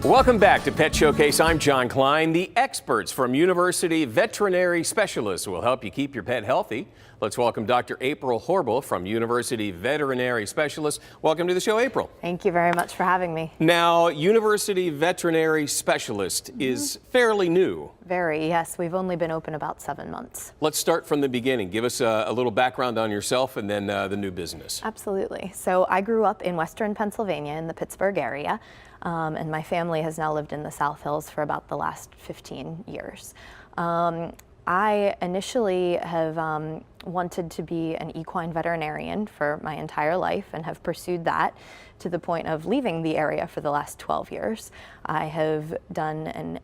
Welcome back to Pet Showcase. I'm John Klein. The experts from University Veterinary Specialists will help you keep your pet healthy. Let's welcome Dr. April Horble from University Veterinary Specialists. Welcome to the show, April. Thank you very much for having me. Now, University Veterinary Specialist is fairly new. Very, yes. We've only been open about 7 months. Let's start from the beginning. Give us a little background on yourself and then the new business. Absolutely. So I grew up in Western Pennsylvania in the Pittsburgh area. And my family has now lived in the South Hills for about the last 15 years. I initially have wanted to be an equine veterinarian for my entire life and have pursued that to the point of leaving the area for the last 12 years. I have done an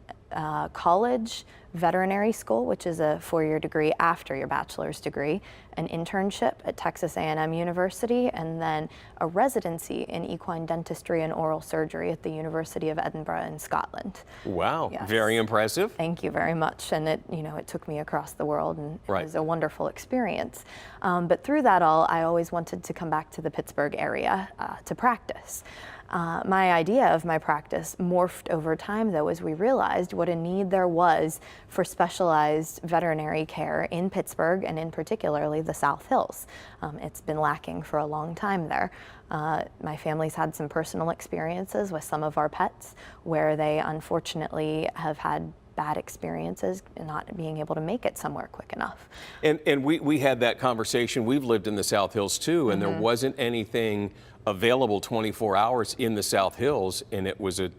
college veterinary school, which is a 4-year degree after your bachelor's degree, an internship at Texas A&M University, and then a residency in equine dentistry and oral surgery at the University of Edinburgh in Scotland. Wow, Yes. Very impressive. Thank you very much. And it took me across the world, and it was a wonderful experience. But through that all, I always wanted to come back to the Pittsburgh area to practice. My idea of my practice morphed over time, though, as we realized what a need there was for specialized veterinary care in Pittsburgh, and in particularly the South Hills. It's been lacking for a long time there. My family's had some personal experiences with some of our pets where they unfortunately have had bad experiences and not being able to make it somewhere quick enough. And we had that conversation. We've lived in the South Hills too, and there wasn't anything available 24 hours in the South Hills, and it was a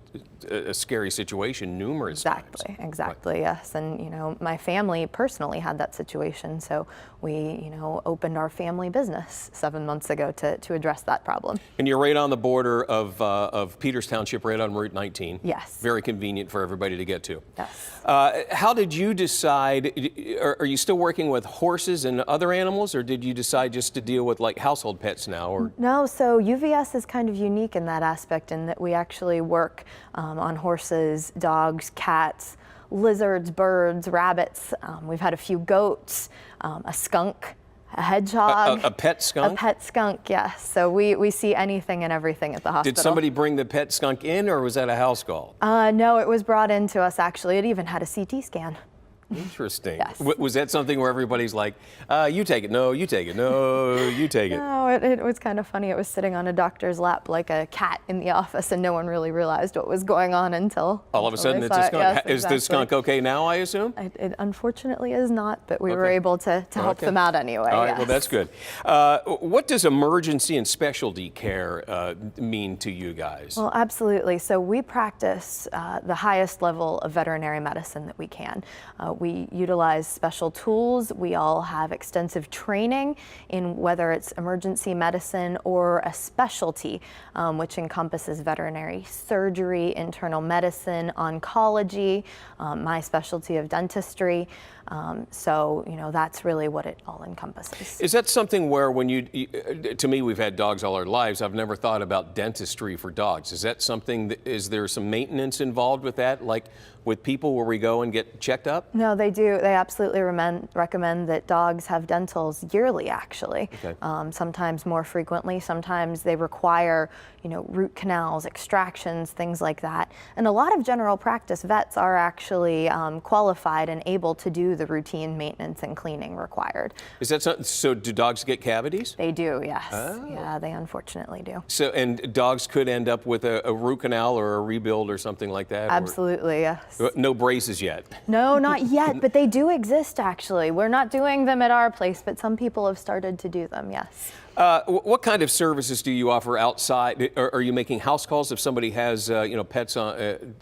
scary situation numerous times. Exactly, yes. And my family personally had that situation, so we opened our family business 7 months ago to address that problem. And you're right on the border of Peters Township, right on Route 19. Yes. Very convenient for everybody to get to. Yes. How did you decide, are you still working with horses and other animals, or did you decide just to deal with like household pets now? Or? No, so UVS is kind of unique in that aspect, in that we actually work on horses, dogs, cats, lizards, birds, rabbits. We've had a few goats, a skunk, a hedgehog. A pet skunk? A pet skunk, yes. So we see anything and everything at the hospital. Did somebody bring the pet skunk in, or was that a house call? No, it was brought in to us, actually. It even had a CT scan. Interesting. Yes. Was that something where everybody's like, you take it, no, you take it, no, you take it? No, it was kind of funny. It was sitting on a doctor's lap like a cat in the office, and no one really realized what was going on until all of a sudden it's a skunk. Yes, Is the skunk okay now, I assume? It unfortunately is not, but we were able to help them out anyway. All right, yes. well, that's good. What does emergency and specialty care mean to you guys? Well, absolutely. So we practice the highest level of veterinary medicine that we can. We utilize special tools. We all have extensive training in whether it's emergency medicine or a specialty, which encompasses veterinary surgery, internal medicine, oncology, my specialty of dentistry. So, that's really what it all encompasses. Is that something where to me, we've had dogs all our lives. I've never thought about dentistry for dogs. Is that something, is there some maintenance involved with that, like with people where we go and get checked up? No, they do. They absolutely recommend that dogs have dentals yearly, actually. Okay. Sometimes more frequently. Sometimes they require, root canals, extractions, things like that. And a lot of general practice vets are actually qualified and able to do the routine maintenance and cleaning required. Is that so? Do dogs get cavities? They do, yes. Oh. Yeah, they unfortunately do. So, and dogs could end up with a root canal or a rebuild or something like that? Absolutely, yes. No braces yet? No, not yet, but they do exist, actually. We're not doing them at our place, but some people have started to do them, yes. What kind of services do you offer outside? Are you making house calls if somebody has, pets on,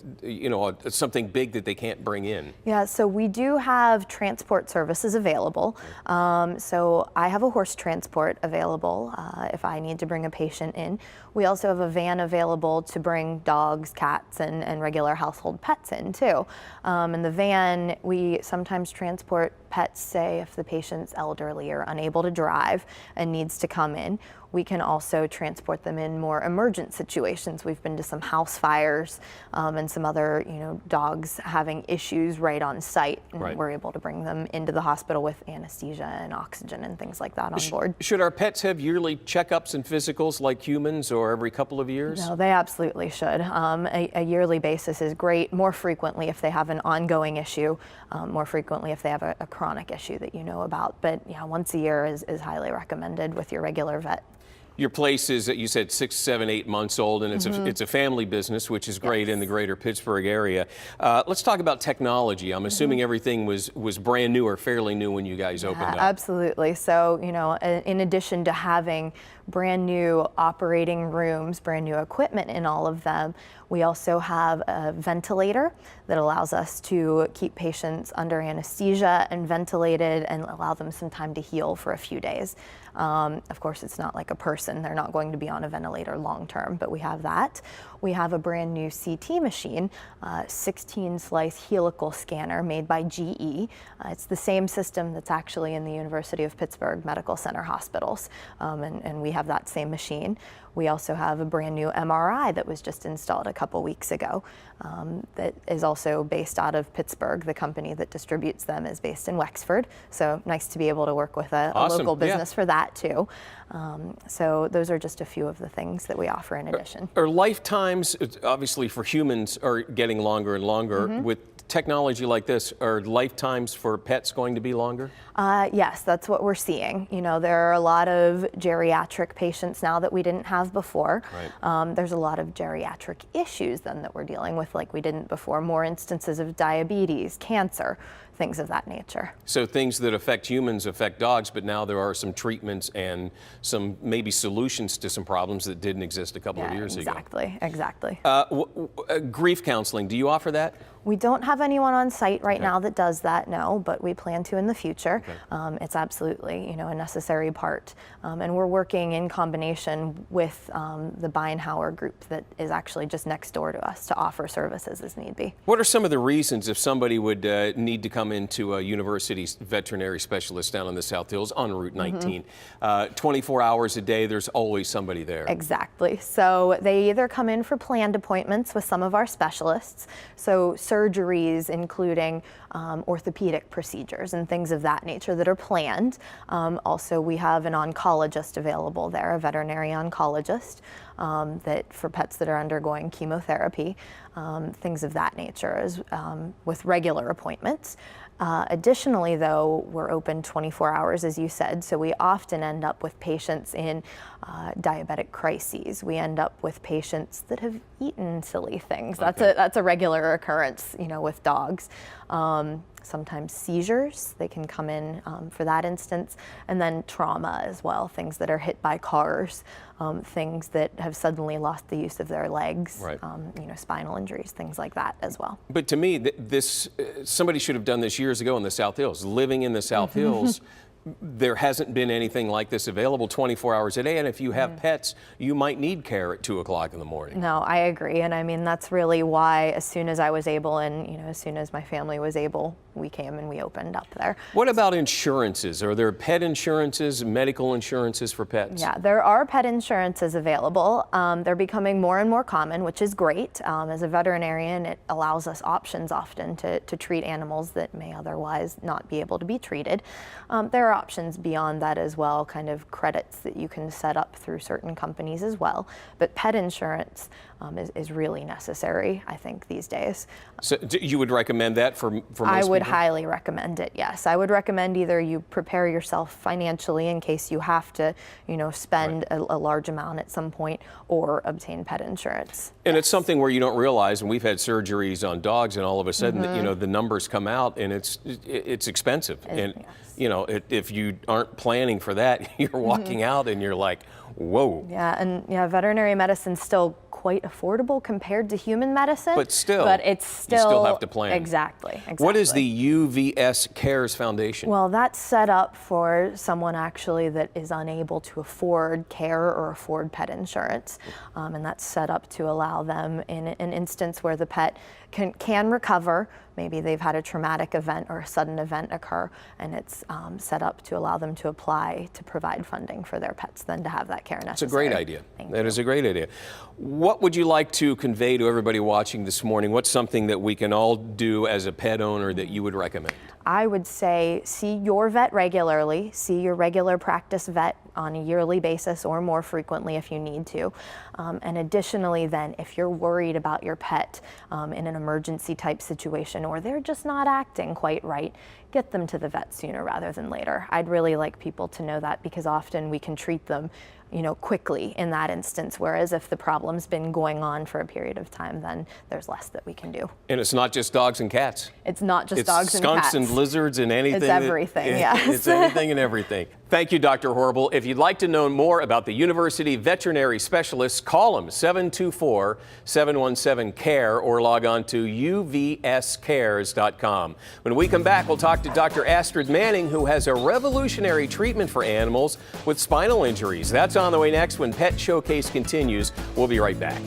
something big that they can't bring in? Yeah, so we do have transport services available. So I have a horse transport available if I need to bring a patient in. We also have a van available to bring dogs, cats, and regular household pets in too. In the van, we sometimes transport pets, say if the patient's elderly or unable to drive and needs to come in. we can also transport them in more emergent situations. We've been to some house fires and some other, dogs having issues right on site, and we're able to bring them into the hospital with anesthesia and oxygen and things like that on board. Should our pets have yearly checkups and physicals like humans, or every couple of years? No, they absolutely should. A yearly basis is great. More frequently if they have an ongoing issue, more frequently if they have a chronic issue that you know about. But yeah, once a year is highly recommended with your regular vet. Your place is, you said, 6, 7, 8 months old, and it's a family business, which is great in the greater Pittsburgh area. Let's talk about technology. I'm assuming everything was brand new or fairly new when you guys opened up. Absolutely. So, in addition to having brand new operating rooms, brand new equipment in all of them, we also have a ventilator that allows us to keep patients under anesthesia and ventilated and allow them some time to heal for a few days. Of course, it's not like a person. They're not going to be on a ventilator long term, but we have that. We have a brand new CT machine, 16-slice helical scanner made by GE. It's the same system that's actually in the University of Pittsburgh Medical Center hospitals, and we have that same machine. We also have a brand new MRI that was just installed a couple weeks ago that is also based out of Pittsburgh. The company that distributes them is based in Wexford, so nice to be able to work with a local business for that too. So those are just a few of the things that we offer in addition. Are lifetimes, obviously for humans, are getting longer and longer. With technology like this, are lifetimes for pets going to be longer? Yes, that's what we're seeing. There are a lot of geriatric patients now that we didn't have before. There's a lot of geriatric issues then that we're dealing with like we didn't before. More instances of diabetes, cancer, things of that nature. So things that affect humans affect dogs, but now there are some treatments and some maybe solutions to some problems that didn't exist a couple of years ago. Exactly. Grief counseling, do you offer that? We don't have anyone on site right now that does that, no, but we plan to in the future. It's absolutely, a necessary part. And we're working in combination with the Beinhauer group that is actually just next door to us to offer services as need be. What are some of the reasons if somebody would need to come into a university's veterinary specialist down in the South Hills on Route 19? 24 hours a day, there's always somebody there. Exactly. So they either come in for planned appointments with some of our specialists, so surgeries including orthopedic procedures and things of that nature that are planned. Also, we have an oncologist available there, a veterinary oncologist, that for pets that are undergoing chemotherapy, things of that nature, as with regular appointments. Additionally, though, we're open 24 hours, as you said, so we often end up with patients in diabetic crises. We end up with patients that have eaten silly things. That's a regular occurrence, with dogs. Sometimes seizures, they can come in for that instance, and then trauma as well, things that are hit by cars, things that have suddenly lost the use of their legs, spinal injuries, things like that as well. But to me, somebody should have done this years ago in the South Hills. Living in the South Hills, there hasn't been anything like this available 24 hours a day, and if you have pets, you might need care at 2 o'clock in the morning. No, I agree, and I mean, that's really why as soon as I was able and, as soon as my family was able, we came and we opened up there. What about insurances? Are there pet insurances, medical insurances for pets? Yeah, there are pet insurances available. They're becoming more and more common, which is great. As a veterinarian, it allows us options often to treat animals that may otherwise not be able to be treated. There are options beyond that as well, kind of credits that you can set up through certain companies as well. But pet insurance is really necessary, I think, these days. So you would recommend that for most people? I would highly recommend it, yes. I would recommend either you prepare yourself financially in case you have to, spend a large amount at some point, or obtain pet insurance. And it's something where you don't realize, and we've had surgeries on dogs, and all of a sudden, the numbers come out, and it's expensive. If you aren't planning for that, you're walking out and you're like, whoa. Yeah, and veterinary medicine's still quite affordable compared to human medicine. But still, it's still, you still have to plan. Exactly. What is the UVS Cares Foundation? Well, that's set up for someone actually that is unable to afford care or afford pet insurance. And that's set up to allow them in an instance where the pet can recover. Maybe they've had a traumatic event or a sudden event occur, and it's set up to allow them to apply to provide funding for their pets, then to have that care necessary. It's a great idea. Thank That you. is a great idea. What would you like to convey to everybody watching this morning? What's something that we can all do as a pet owner that you would recommend? I would say see your vet regularly, see your regular practice vet on a yearly basis or more frequently if you need to. And additionally then, if you're worried about your pet in an emergency type situation or they're just not acting quite right, get them to the vet sooner rather than later. I'd really like people to know that, because often we can treat them quickly in that instance, whereas if the problem's been going on for a period of time, then there's less that we can do. And it's not just dogs and cats. It's not just It's dogs and cats. skunks and lizards and anything. It's everything, yes. It's anything and everything. Thank you, Dr. Horrible. If you'd like to know more about the University Veterinary Specialists, call them 724-717-CARE or log on to uvscares.com. When we come back, we'll talk to Dr. Astrid Manning, who has a revolutionary treatment for animals with spinal injuries. That's on the way next when Pet Showcase continues. We'll be right back.